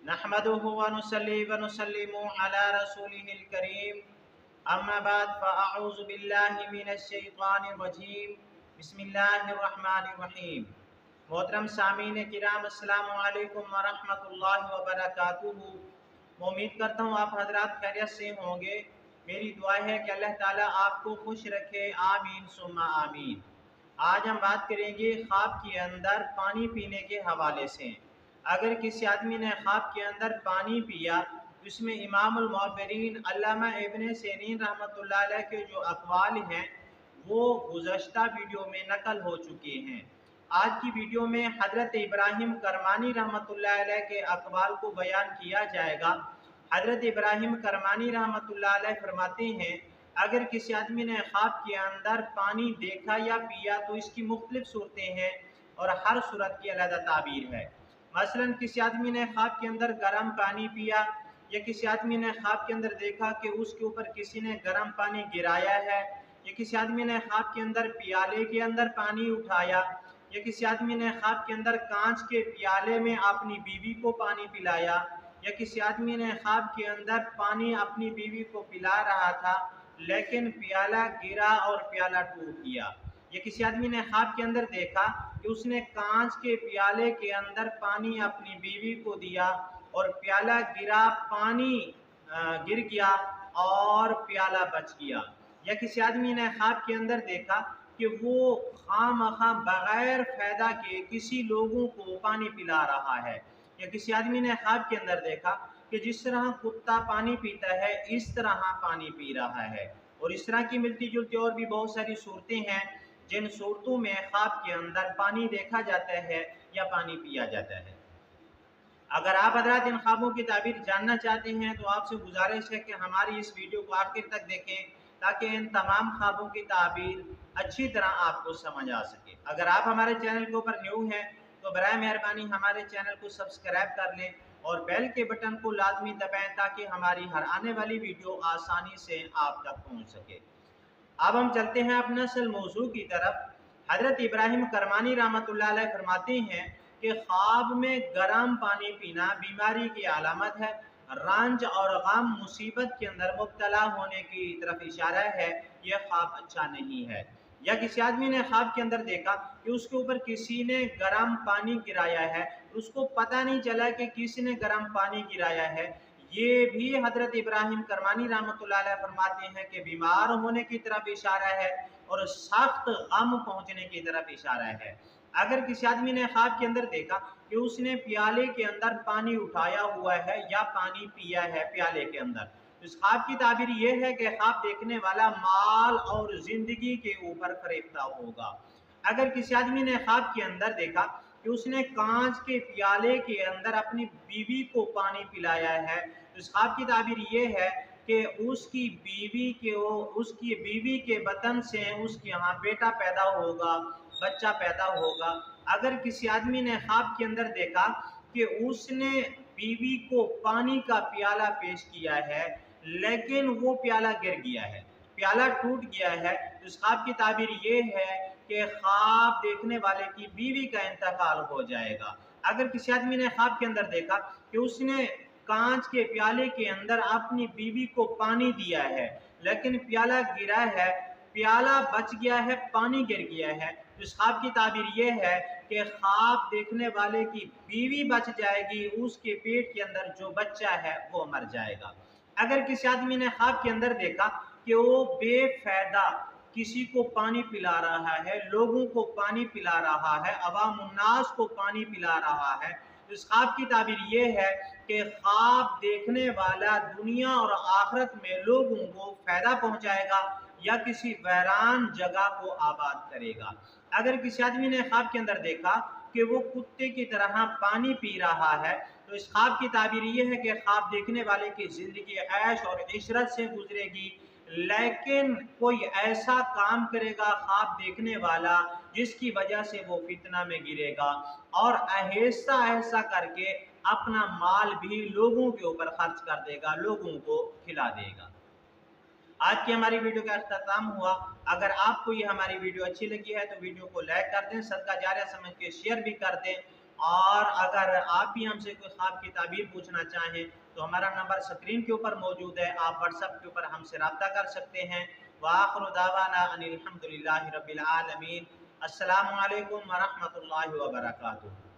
नहमदुहु व नुसल्ली व नुसल्लिमु अला रसूलिहिल करीम अम्मा बाद फ़अऊज़ु बिल्लाहि मिनश शैतानिर रजीम बिस्मिल्लाहिर रहमानिर रहीम। मोहतरम सामीन किराम अस्सलामु अलैकुम व रहमतुल्लाहि व बरकातुहू। मैं उम्मीद करता हूँ आप हजरात खैरियत से होंगे। मेरी दुआ है कि अल्लाह ताला आपको खुश रखे, आमीन सुम्मा आमीन। आज हम बात करेंगे ख्वाब के अंदर पानी पीने के हवाले से। अगर किसी आदमी ने ख्वाब के अंदर पानी पिया, इसमें इमामुल मुअव्विरीन अल्लामा इब्न सीरीन रहमतुल्लाह अलैह के जो अक़वाल हैं वो गुज़श्ता वीडियो में नकल हो चुके हैं। आज की वीडियो में हज़रत इब्राहिम करमानी रहमतुल्लाह अलैह के अक़वाल को बयान किया जाएगा। हज़रत इब्राहिम करमानी रहमतुल्लाह अलैह फरमाते हैं, अगर किसी आदमी ने ख्वाब के अंदर पानी देखा या पिया तो इसकी मुख्तलिफ सूरतें हैं और हर सूरत की अलग ताबीर है। मसलन किसी आदमी ने ख्वाब के अंदर गर्म पानी पिया या किसी आदमी ने ख्वाब के अंदर देखा कि उसके ऊपर किसी ने गर्म पानी गिराया है, या किसी आदमी ने ख्वाब के अंदर प्याले के अंदर पानी उठाया, या किसी आदमी ने ख्वाब के अंदर कांच के प्याले में अपनी बीवी को पानी पिलाया, या किसी आदमी ने ख्वाब के अंदर पानी अपनी बीवी को पिला रहा था लेकिन प्याला गिरा और प्याला टूट गया, या किसी आदमी ने ख्वाब के अंदर देखा कि उसने कांच के प्याले के अंदर पानी अपनी बीवी को दिया और प्याला गिरा, पानी गिर गया और प्याला बच गया, या किसी आदमी ने ख्वाब के अंदर देखा कि वो खामखा बगैर फ़ायदा के किसी लोगों को पानी पिला रहा है, या किसी आदमी ने ख्वाब के अंदर देखा कि जिस तरह कुत्ता पानी पीता है इस तरह पानी पी रहा है। और इस तरह की मिलती जुलती और भी बहुत सारी सूरतें हैं जिन सूरतों में ख्वाब के अंदर पानी देखा जाता है या पानी पिया जाता है। अगर आप हज़रात इन ख्वाबों की ताबीर जानना चाहते हैं तो आपसे गुजारिश है कि हमारी इस वीडियो को आखिर तक देखें ताकि इन तमाम ख्वाबों की ताबीर अच्छी तरह आपको समझ आ सके। अगर आप हमारे चैनल के ऊपर न्यू हैं तो बराए मेहरबानी हमारे चैनल को सब्सक्राइब कर लें और बेल के बटन को लाजमी दबाएं ताकि हमारी हर आने वाली वीडियो आसानी से आप तक पहुँच सके। अब हम चलते हैं अपने असल मौजू की तरफ। हज़रत इब्राहिम करमानी रहमतुल्लाह अलैह फरमाते हैं कि ख्वाब में गर्म पानी पीना बीमारी की अलामत है, रंज और गम मुसीबत के अंदर मुब्तला होने की तरफ इशारा है, यह ख्वाब अच्छा नहीं है। या किसी आदमी ने ख्वाब के अंदर देखा कि उसके ऊपर किसी ने गर्म पानी गिराया है, उसको पता नहीं चला कि किसी ने गर्म पानी गिराया है, ये भी हज़रत इब्राहिम करमानी रहमतुल्लाह अलैह फरमाते हैं कि बीमार होने की तरफ इशारा है और सख्त गम पहुँचने की तरफ इशारा है। अगर किसी आदमी ने ख्वाब के अंदर देखा कि उसने प्याले के अंदर पानी उठाया हुआ है या पानी पिया है प्याले के अंदर, तो इस ख्वाब की ताबीर ये है कि ख्वाब देखने वाला माल और जिंदगी के ऊपर फरेफ्ता होगा। अगर किसी आदमी ने ख्वाब के अंदर देखा कि उसने कांच के प्याले के अंदर अपनी बीवी को पानी पिलाया है, तो इस ख्वाब की ताबीर ये है कि उसकी बीवी के बतन से उसके यहाँ बेटा पैदा होगा, बच्चा पैदा होगा। अगर किसी आदमी ने ख्वाब के अंदर देखा कि उसने बीवी को पानी का प्याला पेश किया है लेकिन वो प्याला गिर गया है, प्याला टूट गया है, तो इस ख्वाब की ताबीर ये है कि ख्वाब देखने वाले की बीवी का इंतकाल हो जाएगा। अगर किसी आदमी ने ख्वाब के अंदर देखा कि उसने कांच के प्याले के अंदर अपनी बीवी को पानी दिया है लेकिन प्याला गिरा है, प्याला बच गया है, पानी गिर गया है, तो इस ख्वाब की ताबीर ये है कि ख्वाब देखने वाले की बीवी बच जाएगी, उसके पेट के अंदर जो बच्चा है वो मर जाएगा। अगर किसी आदमी ने ख्वाब के अंदर देखा कि वो बेफायदा किसी को पानी पिला रहा है, लोगों को पानी पिला रहा है, अवामुन्नास को पानी पिला रहा है, तो इस ख्वाब की ताबीर ये है कि ख्वाब देखने वाला दुनिया और आखिरत में लोगों को फायदा पहुंचाएगा या किसी वैरान जगह को आबाद करेगा। अगर किसी आदमी ने ख्वाब के अंदर देखा कि वो कुत्ते की तरह पानी पी रहा है, तो इस ख्वाब की ताबीर ये है कि ख्वाब देखने वाले की जिंदगी ऐश और इशरत से गुजरेगी, लेकिन कोई ऐसा काम करेगा ख्वाब देखने वाला जिसकी वजह से वो फितना में गिरेगा और आहिस्ता आहिस्ता करके अपना माल भी लोगों के ऊपर खर्च कर देगा, लोगों को खिला देगा। आज की हमारी वीडियो का अख्ताम हुआ। अगर आपको ये हमारी वीडियो अच्छी लगी है तो वीडियो को लाइक कर दें, सदका जारिया समझ के शेयर भी कर दें اور اگر آپ بھی ہم سے کوئی خواب کی تعبیر پوچھنا چاہیں تو ہمارا نمبر اسکرین کے اوپر موجود ہے، آپ واٹس ایپ کے اوپر ہم سے رابطہ کر سکتے ہیں۔ وآخر دعوانا ان الحمد للہ رب العالمین۔ السلام علیکم ورحمۃ اللہ وبرکاتہ۔